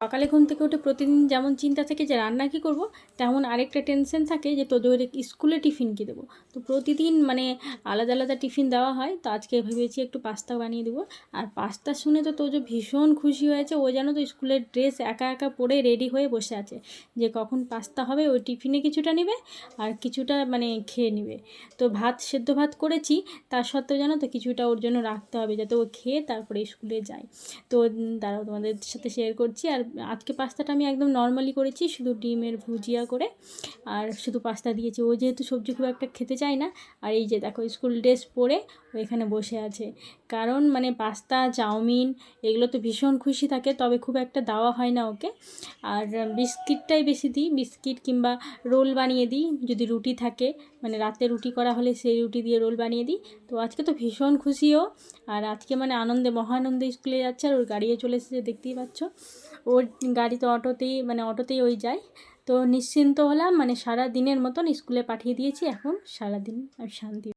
সকালে ঘুম থেকে উঠে প্রতিদিন যেমন চিন্তা থাকে যে রান্না কী করব, তেমন আরেকটা টেনশন থাকে যে তোদের স্কুলে টিফিন কী দেবো। তো প্রতিদিন মানে আলাদা আলাদা টিফিন দেওয়া হয়। তো আজকে ভেবেছি একটু পাস্তা বানিয়ে দেবো। আর পাস্তা শুনে তো তোজো ভীষণ খুশি হয়েছে। ও যেন তো স্কুলের ড্রেস একা একা পরে রেডি হয়ে বসে আছে যে কখন পাস্তা হবে। ওই টিফিনে কিছুটা নেবে আর কিছুটা মানে খেয়ে নেবে। তো সেদ্ধ ভাত করেছি, তার সত্ত্বেও জানো তো কিছুটা ওর জন্য রাখতে হবে যাতে ও খেয়ে তারপরে স্কুলে যায়। তো দাঁড়াও তোমাদের সাথে শেয়ার করছি। আর আজকে পাস্তাটা আমি একদম নর্মালি করেছি, শুধু ডিমের ভুজিয়া করে আর শুধু পাস্তা দিয়েছি। ও যেহেতু সবজি খুব একটা খেতে চায় না। আর এই যে দেখো স্কুল ড্রেস পরে ও এখানে বসে আছে, কারণ মানে পাস্তা চাউমিন এগুলো তো ভীষণ খুশি থাকে, তবে খুব একটা দেওয়া হয় না ওকে। আর বিস্কিটটাই বেশি দিই, বিস্কিট কিংবা রোল বানিয়ে দিই যদি রুটি থাকে, মানে রাতে রুটি করা হলে সেই রুটি দিয়ে রোল বানিয়ে দিই। তো আজকে তো ভীষণ খুশিও। আর আজকে মানে আনন্দে মহানন্দে স্কুলে যাচ্ছে। আর ওর গাড়িও চলে এসেছে, দেখতেই পাচ্ছ। ওর গাড়ি তো অটোতেই ওই যায়। তো নিশ্চিন্ত হলাম, মানে সারা দিনের মতন স্কুলে পাঠিয়ে দিয়েছি। এখন সারাদিন আমি শান্তি।